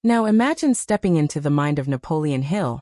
Now imagine stepping into the mind of Napoleon Hill,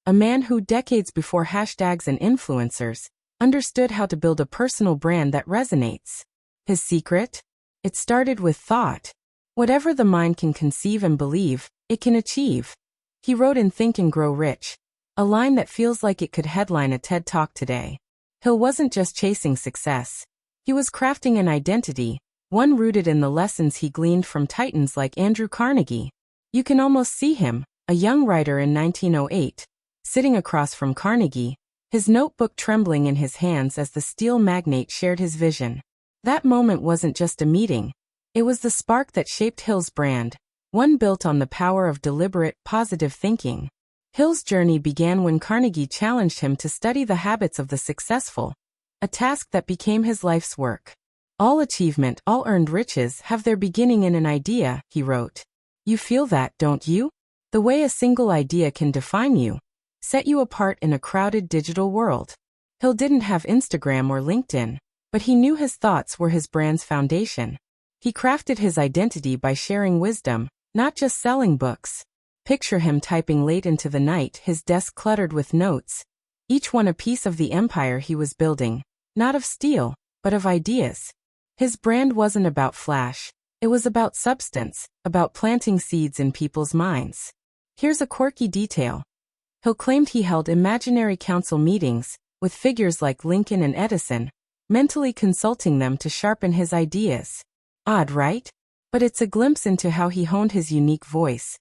a man who decades before hashtags and influencers understood how to build a personal brand that resonates. His secret? It started with thought. Whatever the mind can conceive and believe, it can achieve. He wrote in Think and Grow Rich, a line that feels like it could headline a TED Talk today. Hill wasn't just chasing success. He was crafting an identity, one rooted in the lessons he gleaned from titans like Andrew Carnegie. You can almost see him, a young writer in 1908, sitting across from Carnegie, his notebook trembling in his hands as the steel magnate shared his vision. That moment wasn't just a meeting. It was the spark that shaped Hill's brand, one built on the power of deliberate, positive thinking. Hill's journey began when Carnegie challenged him to study the habits of the successful, a task that became his life's work. All achievement, all earned riches have their beginning in an idea, he wrote. You feel that, don't you? The way a single idea can define you, set you apart in a crowded digital world. Hill didn't have Instagram or LinkedIn, but he knew his thoughts were his brand's foundation. He crafted his identity by sharing wisdom, not just selling books. Picture him typing late into the night, his desk cluttered with notes, each one a piece of the empire he was building, not of steel, but of ideas. His brand wasn't about flash. It was about substance, about planting seeds in people's minds. Here's a quirky detail. Hill claimed he held imaginary council meetings with figures like Lincoln and Edison, mentally consulting them to sharpen his ideas. Odd, right? But it's a glimpse into how he honed his unique voice.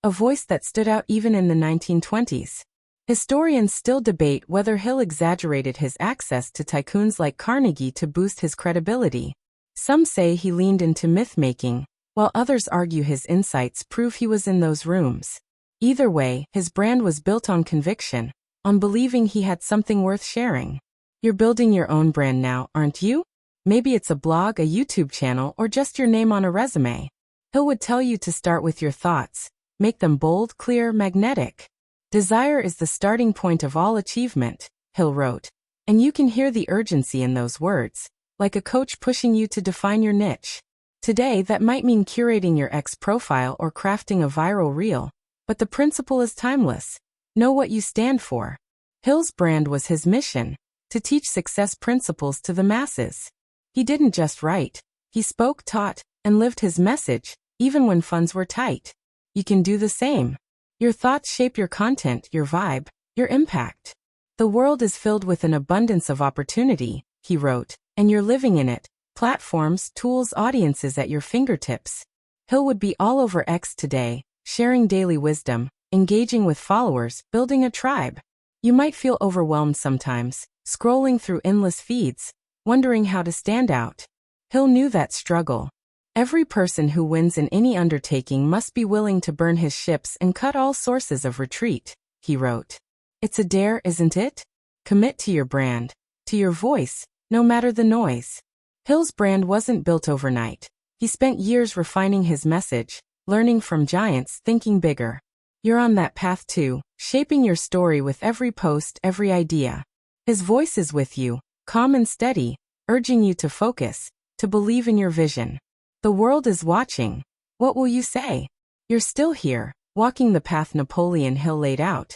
A voice that stood out even in the 1920s. Historians still debate whether Hill exaggerated his access to tycoons like Carnegie to boost his credibility. Some say he leaned into myth-making, while others argue his insights prove he was in those rooms. Either way, his brand was built on conviction, on believing he had something worth sharing. You're building your own brand now, aren't you? Maybe it's a blog, a YouTube channel, or just your name on a resume. Hill would tell you to start with your thoughts. Make them bold, clear, magnetic. Desire is the starting point of all achievement, Hill wrote. And you can hear the urgency in those words, like a coach pushing you to define your niche. Today, that might mean curating your X profile or crafting a viral reel, but the principle is timeless. Know what you stand for. Hill's brand was his mission, to teach success principles to the masses. He didn't just write. He spoke, taught, and lived his message, even when funds were tight. You can do the same. Your thoughts shape your content, your vibe, your impact. The world is filled with an abundance of opportunity, he wrote, and you're living in it. Platforms, tools, audiences at your fingertips. Hill would be all over X today, sharing daily wisdom, engaging with followers, building a tribe. You might feel overwhelmed sometimes, scrolling through endless feeds, wondering how to stand out. Hill knew that struggle. Every person who wins in any undertaking must be willing to burn his ships and cut all sources of retreat, he wrote. It's a dare, isn't it? Commit to your brand, to your voice, no matter the noise. Hill's brand wasn't built overnight. He spent years refining his message, learning from giants, thinking bigger. You're on that path too, shaping your story with every post, every idea. His voice is with you, calm and steady, urging you to focus, to believe in your vision. The world is watching. What will you say? You're still here, walking the path Napoleon Hill laid out.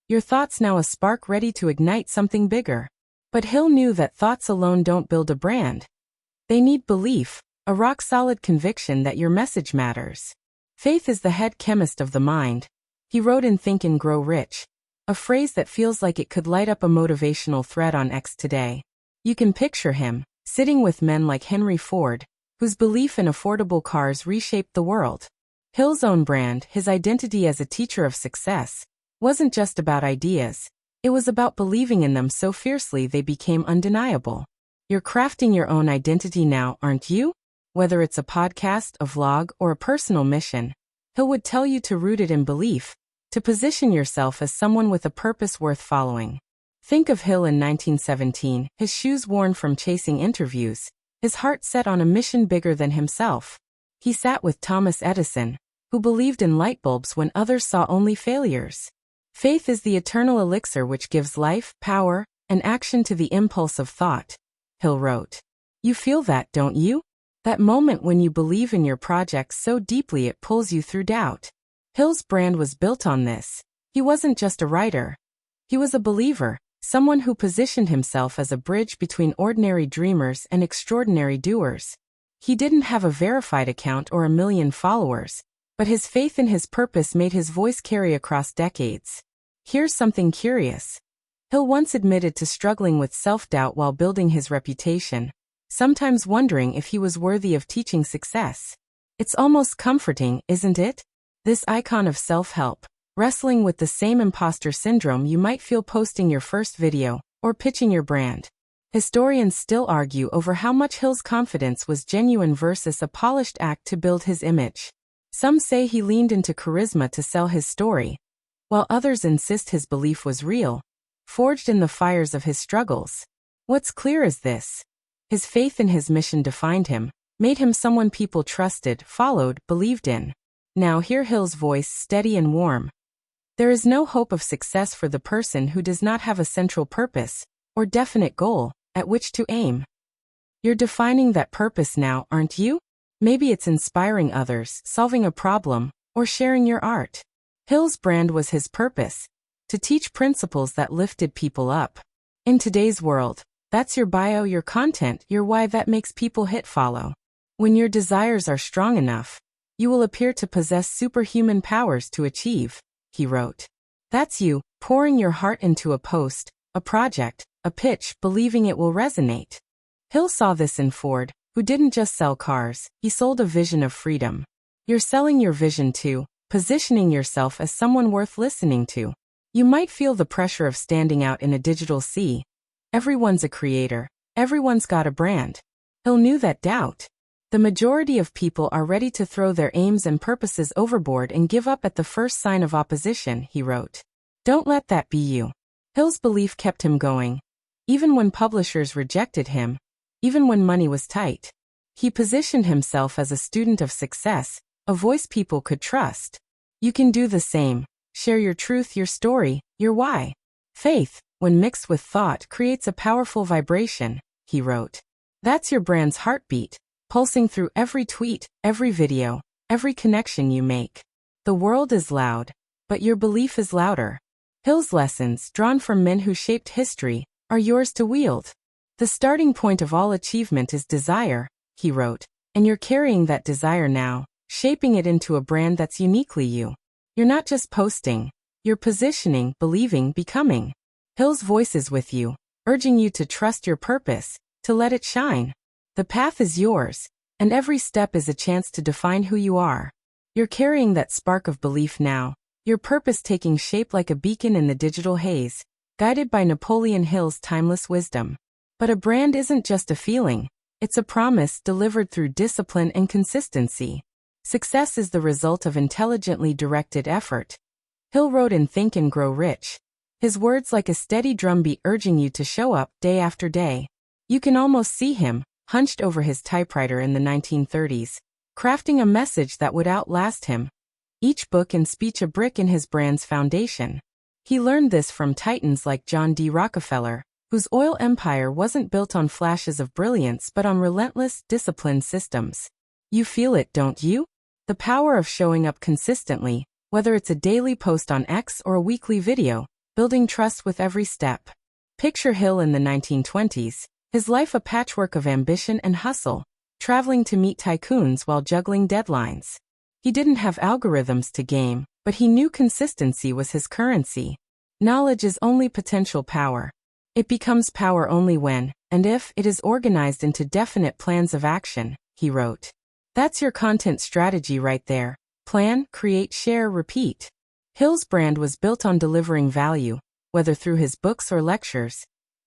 Your thoughts now a spark ready to ignite something bigger. But Hill knew that thoughts alone don't build a brand. They need belief, a rock-solid conviction that your message matters. Faith is the head chemist of the mind. He wrote in Think and Grow Rich, a phrase that feels like it could light up a motivational thread on X today. You can picture him, sitting with men like Henry Ford, whose belief in affordable cars reshaped the world. Hill's own brand, his identity as a teacher of success, wasn't just about ideas. It was about believing in them so fiercely they became undeniable. You're crafting your own identity now, aren't you? Whether it's a podcast, a vlog, or a personal mission, Hill would tell you to root it in belief, to position yourself as someone with a purpose worth following. Think of Hill in 1917, his shoes worn from chasing interviews, his heart set on a mission bigger than himself. He sat with Thomas Edison, who believed in light bulbs when others saw only failures. Faith is the eternal elixir which gives life, power, and action to the impulse of thought, Hill wrote. You feel that, don't you? That moment when you believe in your project so deeply it pulls you through doubt. Hill's brand was built on this. He wasn't just a writer. He was a believer, someone who positioned himself as a bridge between ordinary dreamers and extraordinary doers. He didn't have a verified account or a million followers, but his faith in his purpose made his voice carry across decades. Here's something curious. Hill once admitted to struggling with self-doubt while building his reputation, sometimes wondering if he was worthy of teaching success. It's almost comforting, isn't it? This icon of self-help, wrestling with the same imposter syndrome you might feel posting your first video or pitching your brand. Historians still argue over how much Hill's confidence was genuine versus a polished act to build his image. Some say he leaned into charisma to sell his story, while others insist his belief was real, forged in the fires of his struggles. What's clear is this: his faith in his mission defined him, made him someone people trusted, followed, believed in. Now hear Hill's voice, steady and warm. There is no hope of success for the person who does not have a central purpose or definite goal at which to aim. You're defining that purpose now, aren't you? Maybe it's inspiring others, solving a problem, or sharing your art. Hill's brand was his purpose: to teach principles that lifted people up. In today's world, that's your bio, your content, your why that makes people hit follow. When your desires are strong enough, you will appear to possess superhuman powers to achieve, he wrote. That's you, pouring your heart into a post, a project, a pitch, believing it will resonate. Hill saw this in Ford, who didn't just sell cars, he sold a vision of freedom. You're selling your vision too, positioning yourself as someone worth listening to. You might feel the pressure of standing out in a digital sea. Everyone's a creator. Everyone's got a brand. Hill knew that doubt. The majority of people are ready to throw their aims and purposes overboard and give up at the first sign of opposition, he wrote. Don't let that be you. Hill's belief kept him going. Even when publishers rejected him, even when money was tight, he positioned himself as a student of success, a voice people could trust. You can do the same. Share your truth, your story, your why. Faith, when mixed with thought, creates a powerful vibration, he wrote. That's your brand's heartbeat, pulsing through every tweet, every video, every connection you make. The world is loud, but your belief is louder. Hill's lessons, drawn from men who shaped history, are yours to wield. The starting point of all achievement is desire, he wrote, and you're carrying that desire now, shaping it into a brand that's uniquely you. You're not just posting, you're positioning, believing, becoming. Hill's voice is with you, urging you to trust your purpose, to let it shine. The path is yours, and every step is a chance to define who you are. You're carrying that spark of belief now, your purpose taking shape like a beacon in the digital haze, guided by Napoleon Hill's timeless wisdom. But a brand isn't just a feeling, it's a promise delivered through discipline and consistency. Success is the result of intelligently directed effort. Hill wrote in Think and Grow Rich, his words like a steady drumbeat urging you to show up day after day. You can almost see him, hunched over his typewriter in the 1930s, crafting a message that would outlast him. Each book and speech a brick in his brand's foundation. He learned this from titans like John D. Rockefeller, whose oil empire wasn't built on flashes of brilliance but on relentless, disciplined systems. You feel it, don't you? The power of showing up consistently, whether it's a daily post on X or a weekly video, building trust with every step. Picture Hill in the 1920s, his life a patchwork of ambition and hustle, traveling to meet tycoons while juggling deadlines. He didn't have algorithms to game, but he knew consistency was his currency. Knowledge is only potential power. It becomes power only when, and if, it is organized into definite plans of action, he wrote. That's your content strategy right there. Plan, create, share, repeat. Hill's brand was built on delivering value, whether through his books or lectures,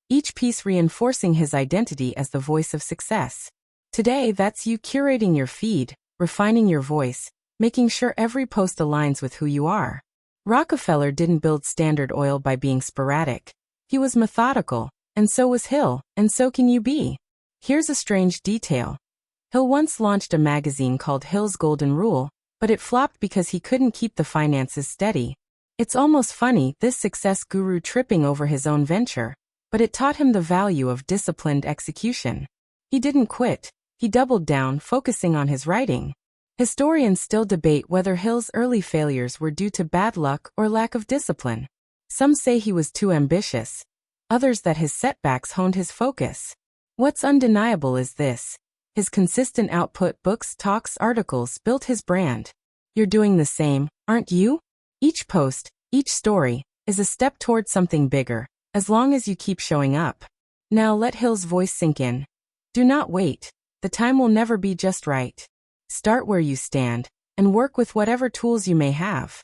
each piece reinforcing his identity as the voice of success. Today, that's you curating your feed, refining your voice, making sure every post aligns with who you are. Rockefeller didn't build Standard Oil by being sporadic. He was methodical, and so was Hill, and so can you be. Here's a strange detail. Hill once launched a magazine called Hill's Golden Rule, but it flopped because he couldn't keep the finances steady. It's almost funny, this success guru tripping over his own venture, but it taught him the value of disciplined execution. He didn't quit. He doubled down, focusing on his writing. Historians still debate whether Hill's early failures were due to bad luck or lack of discipline. Some say he was too ambitious, others that his setbacks honed his focus. What's undeniable is this: his consistent output, books, talks, articles, built his brand. You're doing the same, aren't you? Each post, each story, is a step toward something bigger, as long as you keep showing up. Now let Hill's voice sink in. Do not wait. The time will never be just right. Start where you stand, and work with whatever tools you may have.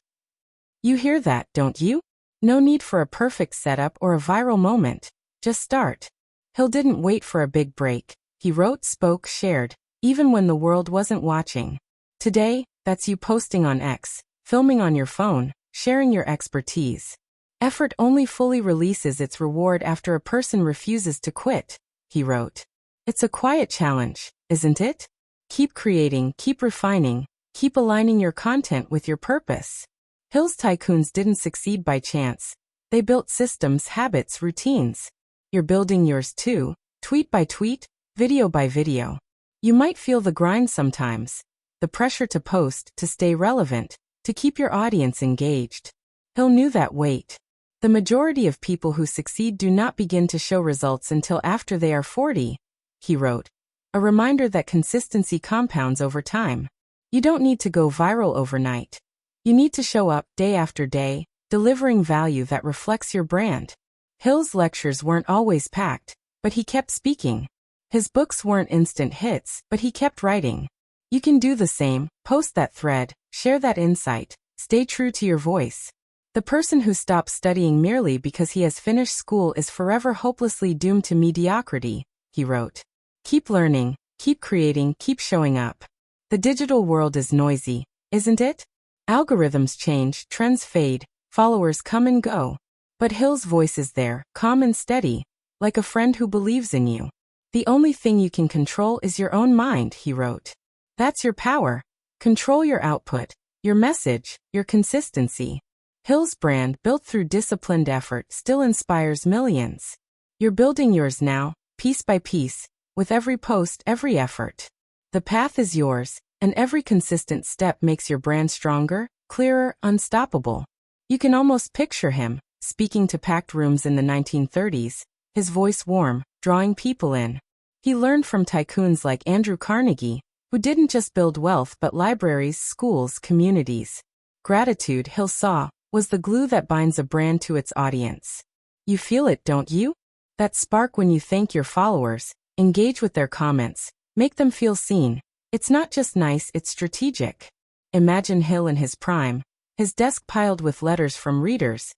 You hear that, don't you? No need for a perfect setup or a viral moment. Just start. Hill didn't wait for a big break. He wrote, spoke, shared, even when the world wasn't watching. Today, that's you posting on X, filming on your phone, sharing your expertise. Effort only fully releases its reward after a person refuses to quit, he wrote. It's a quiet challenge, isn't it? Keep creating, keep refining, keep aligning your content with your purpose. Hill's tycoons didn't succeed by chance. They built systems, habits, routines. You're building yours too, tweet by tweet, video by video. You might feel the grind sometimes, the pressure to post, to stay relevant, to keep your audience engaged. Hill knew that weight. The majority of people who succeed do not begin to show results until after they are 40, he wrote. A reminder that consistency compounds over time. You don't need to go viral overnight. You need to show up day after day, delivering value that reflects your brand. Hill's lectures weren't always packed, but he kept speaking. His books weren't instant hits, but he kept writing. You can do the same, post that thread, share that insight, stay true to your voice. The person who stops studying merely because he has finished school is forever hopelessly doomed to mediocrity, he wrote. Keep learning, keep creating, keep showing up. The digital world is noisy, isn't it? Algorithms change, trends fade, followers come and go. But Hill's voice is there, calm and steady, like a friend who believes in you. The only thing you can control is your own mind, he wrote. That's your power. Control your output, your message, your consistency. Hill's brand, built through disciplined effort, still inspires millions. You're building yours now, piece by piece, with every post, every effort. The path is yours, and every consistent step makes your brand stronger, clearer, unstoppable. You can almost picture him, speaking to packed rooms in the 1930s, his voice warm, drawing people in. He learned from tycoons like Andrew Carnegie, who didn't just build wealth but libraries, schools, communities. Gratitude, Hill saw, was the glue that binds a brand to its audience. You feel it, don't you? That spark when you thank your followers, engage with their comments, make them feel seen. It's not just nice, it's strategic. Imagine Hill in his prime, his desk piled with letters from readers,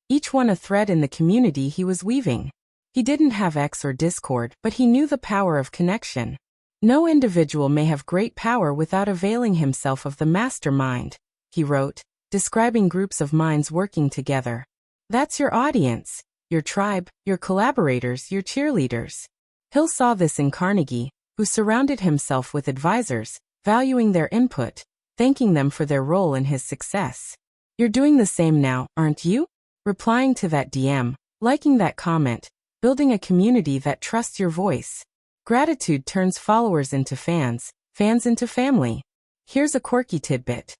each one a thread in the community he was weaving. He didn't have X or Discord, but he knew the power of connection. No individual may have great power without availing himself of the mastermind, he wrote, describing groups of minds working together. That's your audience, your tribe, your collaborators, your cheerleaders. Hill saw this in Carnegie, who surrounded himself with advisors, valuing their input, thanking them for their role in his success. You're doing the same now, aren't you? Replying to that DM, liking that comment, building a community that trusts your voice. Gratitude turns followers into fans, fans into family. Here's a quirky tidbit.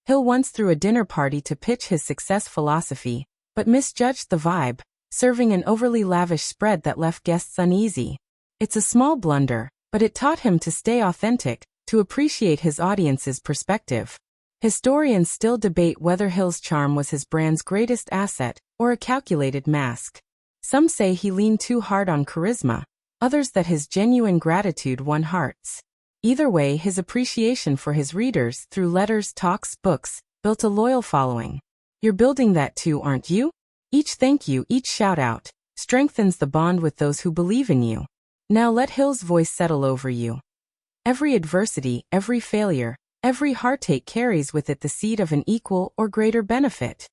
Hill once threw a dinner party to pitch his success philosophy, but misjudged the vibe, serving an overly lavish spread that left guests uneasy. It's a small blunder, but it taught him to stay authentic, to appreciate his audience's perspective. Historians still debate whether Hill's charm was his brand's greatest asset, or a calculated mask. Some say he leaned too hard on charisma, others that his genuine gratitude won hearts. Either way, his appreciation for his readers through letters, talks, books, built a loyal following. You're building that too, aren't you? Each thank you, each shout out, strengthens the bond with those who believe in you. Now let Hill's voice settle over you. Every adversity, every failure, every heartache carries with it the seed of an equal or greater benefit.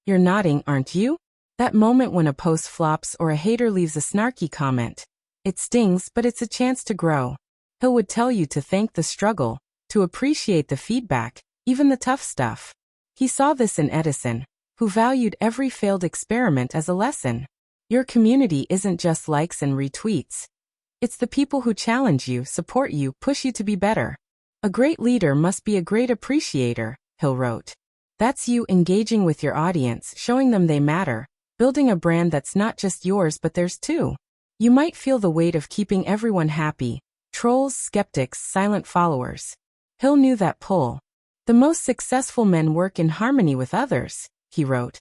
You're nodding, aren't you? That moment when a post flops or a hater leaves a snarky comment. It stings, but it's a chance to grow. Hill would tell you to thank the struggle, to appreciate the feedback, even the tough stuff. He saw this in Edison, who valued every failed experiment as a lesson. Your community isn't just likes and retweets. It's the people who challenge you, support you, push you to be better. A great leader must be a great appreciator, Hill wrote. That's you engaging with your audience, showing them they matter, building a brand that's not just yours but theirs too. You might feel the weight of keeping everyone happy, trolls, skeptics, silent followers. Hill knew that pull. The most successful men work in harmony with others, he wrote.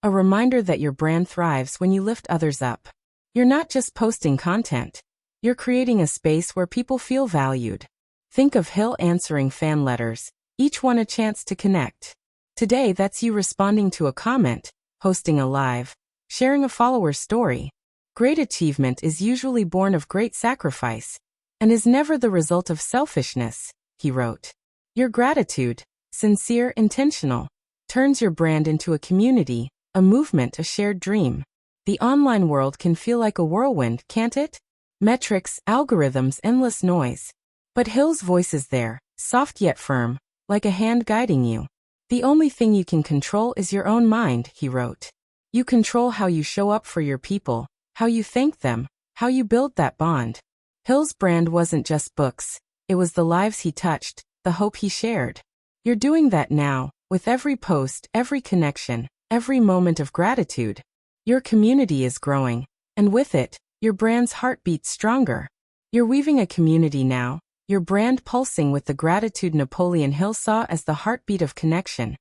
A reminder that your brand thrives when you lift others up. You're not just posting content. You're creating a space where people feel valued. Think of Hill answering fan letters, each one a chance to connect. Today that's you responding to a comment, hosting a live, sharing a follower's story. Great achievement is usually born of great sacrifice, and is never the result of selfishness, he wrote. Your gratitude, sincere, intentional, turns your brand into a community, a movement, a shared dream. The online world can feel like a whirlwind, can't it? Metrics, algorithms, endless noise. But Hill's voice is there, soft yet firm, like a hand guiding you. The only thing you can control is your own mind, he wrote. You control how you show up for your people, how you thank them, how you build that bond. Hill's brand wasn't just books, it was the lives he touched, the hope he shared. You're doing that now, with every post, every connection, every moment of gratitude. Your community is growing, and with it, your brand's heart beats stronger. You're weaving a community now, your brand pulsing with the gratitude Napoleon Hill saw as the heartbeat of connection.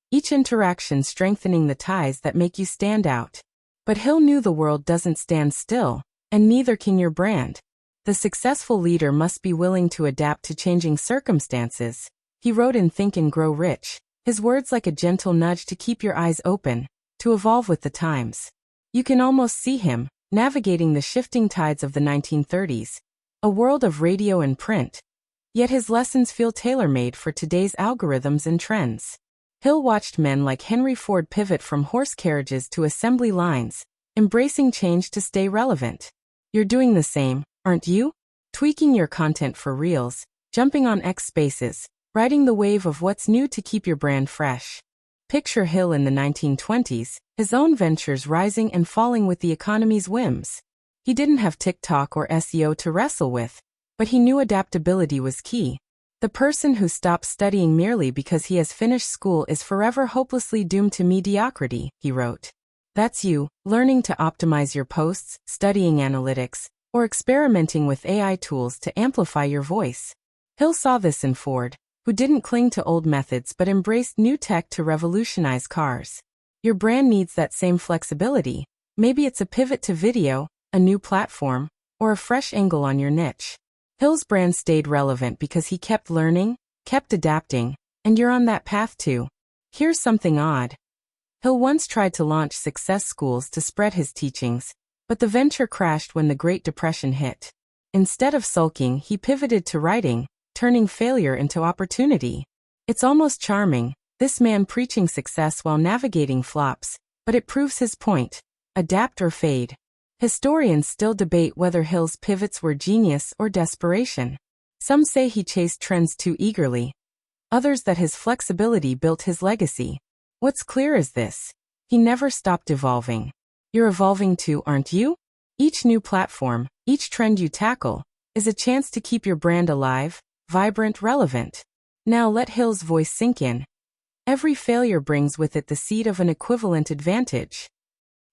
Each interaction strengthening the ties that make you stand out. But Hill knew the world doesn't stand still, and neither can your brand. The successful leader must be willing to adapt to changing circumstances. He wrote in Think and Grow Rich, his words like a gentle nudge to keep your eyes open, to evolve with the times. You can almost see him, navigating the shifting tides of the 1930s, a world of radio and print. Yet his lessons feel tailor-made for today's algorithms and trends. Hill watched men like Henry Ford pivot from horse carriages to assembly lines, embracing change to stay relevant. You're doing the same, aren't you? Tweaking your content for reels, jumping on X Spaces, riding the wave of what's new to keep your brand fresh. Picture Hill in the 1920s, his own ventures rising and falling with the economy's whims. He didn't have TikTok or SEO to wrestle with, but he knew adaptability was key. The person who stops studying merely because he has finished school is forever hopelessly doomed to mediocrity, he wrote. That's you, learning to optimize your posts, studying analytics, or experimenting with AI tools to amplify your voice. Hill saw this in Ford, who didn't cling to old methods but embraced new tech to revolutionize cars. Your brand needs that same flexibility. Maybe it's a pivot to video, a new platform, or a fresh angle on your niche. Hill's brand stayed relevant because he kept learning, kept adapting, and you're on that path too. Here's something odd. Hill once tried to launch success schools to spread his teachings, but the venture crashed when the Great Depression hit. Instead of sulking, he pivoted to writing, turning failure into opportunity. It's almost charming, this man preaching success while navigating flops, but it proves his point. Adapt or fade. Historians still debate whether Hill's pivots were genius or desperation. Some say he chased trends too eagerly. Others that his flexibility built his legacy. What's clear is this: he never stopped evolving. You're evolving too, aren't you? Each new platform, each trend you tackle, is a chance to keep your brand alive, vibrant, relevant. Now let Hill's voice sink in. Every failure brings with it the seed of an equivalent advantage.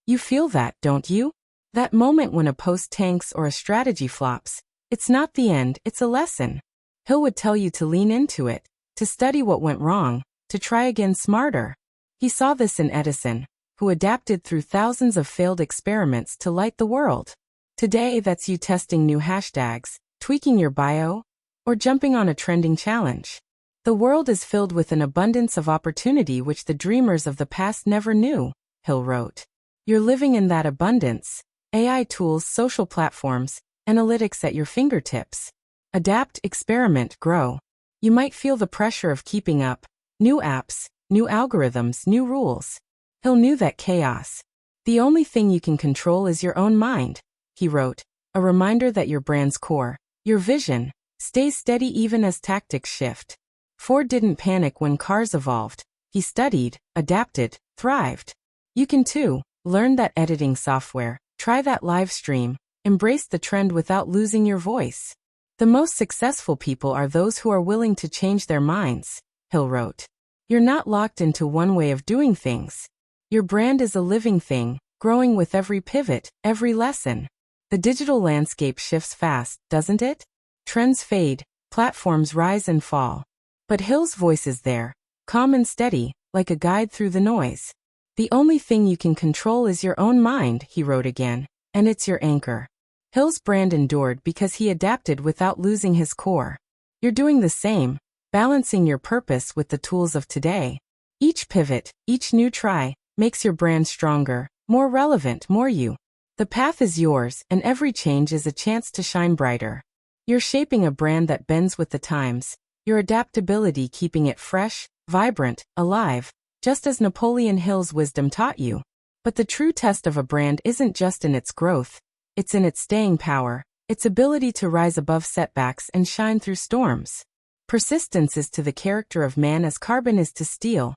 You feel that, don't you? That moment when a post tanks or a strategy flops, it's not the end, it's a lesson. Hill would tell you to lean into it, to study what went wrong, to try again smarter. He saw this in Edison, who adapted through thousands of failed experiments to light the world. Today that's you testing new hashtags, tweaking your bio, or jumping on a trending challenge. The world is filled with an abundance of opportunity which the dreamers of the past never knew, Hill wrote. You're living in that abundance. AI tools, social platforms, analytics at your fingertips. Adapt, experiment, grow. You might feel the pressure of keeping up. New apps, new algorithms, new rules. Hill knew that chaos. The only thing you can control is your own mind, he wrote, a reminder that your brand's core, your vision, stays steady even as tactics shift. Ford didn't panic when cars evolved. He studied, adapted, thrived. You can too. Learn that editing software. Try that live stream, embrace the trend without losing your voice. The most successful people are those who are willing to change their minds, Hill wrote. You're not locked into one way of doing things. Your brand is a living thing, growing with every pivot, every lesson. The digital landscape shifts fast, doesn't it? Trends fade, platforms rise and fall. But Hill's voice is there, calm and steady, like a guide through the noise. The only thing you can control is your own mind, he wrote again, and it's your anchor. Hill's brand endured because he adapted without losing his core. You're doing the same, balancing your purpose with the tools of today. Each pivot, each new try, makes your brand stronger, more relevant, more you. The path is yours, and every change is a chance to shine brighter. You're shaping a brand that bends with the times, your adaptability keeping it fresh, vibrant, alive, just as Napoleon Hill's wisdom taught you. But the true test of a brand isn't just in its growth, it's in its staying power, its ability to rise above setbacks and shine through storms. Persistence is to the character of man as carbon is to steel,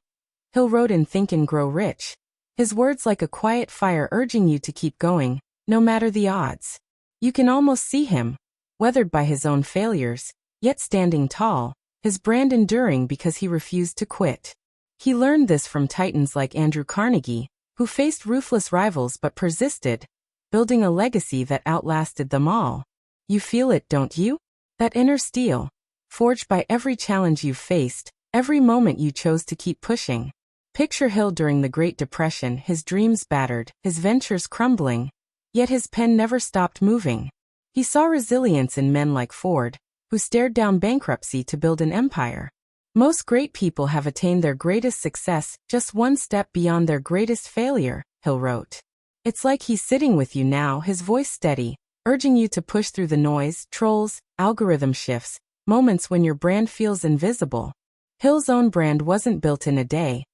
Hill wrote in Think and Grow Rich. His words like a quiet fire urging you to keep going, no matter the odds. You can almost see him, weathered by his own failures, yet standing tall, his brand enduring because he refused to quit. He learned this from titans like Andrew Carnegie, who faced ruthless rivals but persisted, building a legacy that outlasted them all. You feel it, don't you? That inner steel, forged by every challenge you've faced, every moment you chose to keep pushing. Picture Hill during the Great Depression, his dreams battered, his ventures crumbling, yet his pen never stopped moving. He saw resilience in men like Ford, who stared down bankruptcy to build an empire. Most great people have attained their greatest success just one step beyond their greatest failure, Hill wrote. It's like he's sitting with you now, his voice steady, urging you to push through the noise, trolls, algorithm shifts, moments when your brand feels invisible. Hill's own brand wasn't built in a day.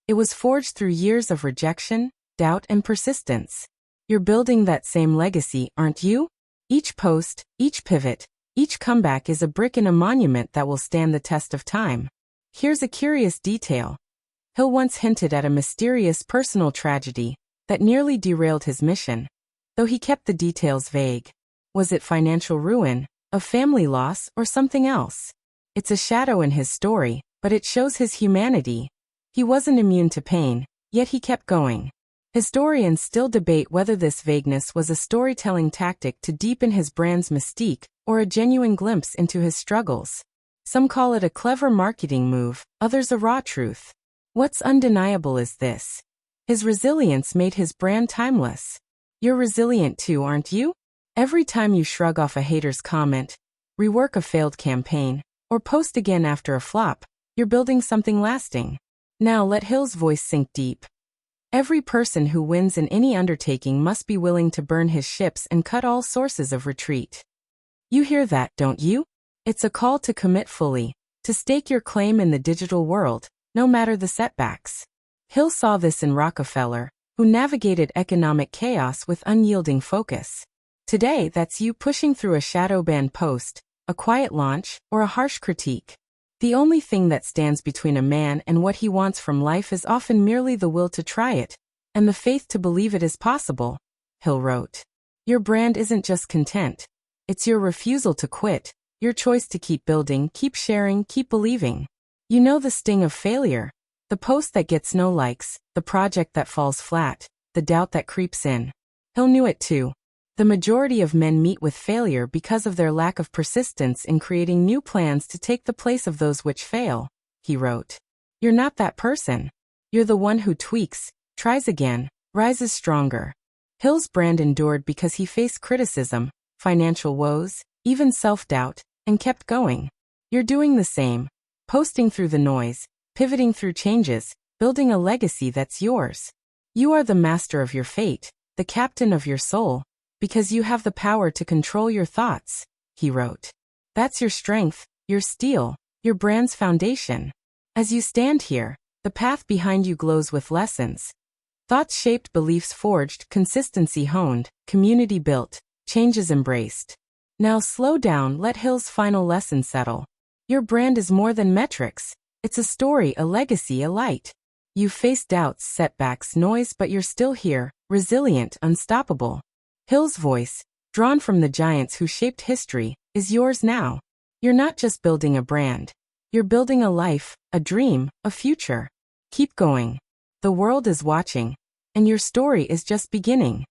It was forged through years of rejection, doubt, and persistence. You're building that same legacy, aren't you? Each post, each pivot, each comeback is a brick in a monument that will stand the test of time. Here's a curious detail. Hill once hinted at a mysterious personal tragedy that nearly derailed his mission, though he kept the details vague. Was it financial ruin, a family loss, or something else? It's a shadow in his story, but it shows his humanity. He wasn't immune to pain, yet he kept going. Historians still debate whether this vagueness was a storytelling tactic to deepen his brand's mystique or a genuine glimpse into his struggles. Some call it a clever marketing move, others a raw truth. What's undeniable is this. His resilience made his brand timeless. You're resilient too, aren't you? Every time you shrug off a hater's comment, rework a failed campaign, or post again after a flop, you're building something lasting. Now let Hill's voice sink deep. Every person who wins in any undertaking must be willing to burn his ships and cut all sources of retreat. You hear that, don't you? It's a call to commit fully, to stake your claim in the digital world, no matter the setbacks. Hill saw this in Rockefeller, who navigated economic chaos with unyielding focus. Today, that's you pushing through a shadow-banned post, a quiet launch, or a harsh critique. The only thing that stands between a man and what he wants from life is often merely the will to try it, and the faith to believe it is possible, Hill wrote. Your brand isn't just content. It's your refusal to quit, your choice to keep building, keep sharing, keep believing. You know the sting of failure, the post that gets no likes, the project that falls flat, the doubt that creeps in. Hill knew it too. The majority of men meet with failure because of their lack of persistence in creating new plans to take the place of those which fail, he wrote. You're not that person. You're the one who tweaks, tries again, rises stronger. Hill's brand endured because he faced criticism, financial woes, even self-doubt, and kept going. You're doing the same, posting through the noise, pivoting through changes, building a legacy that's yours. You are the master of your fate, the captain of your soul, because you have the power to control your thoughts, he wrote. That's your strength, your steel, your brand's foundation. As you stand here, the path behind you glows with lessons. Thoughts shaped, beliefs forged, consistency honed, community built, changes embraced. Now slow down, let Hill's final lesson settle. Your brand is more than metrics. It's a story, a legacy, a light. You've faced doubts, setbacks, noise, but you're still here, resilient, unstoppable. Hill's voice, drawn from the giants who shaped history, is yours now. You're not just building a brand. You're building a life, a dream, a future. Keep going. The world is watching, and your story is just beginning.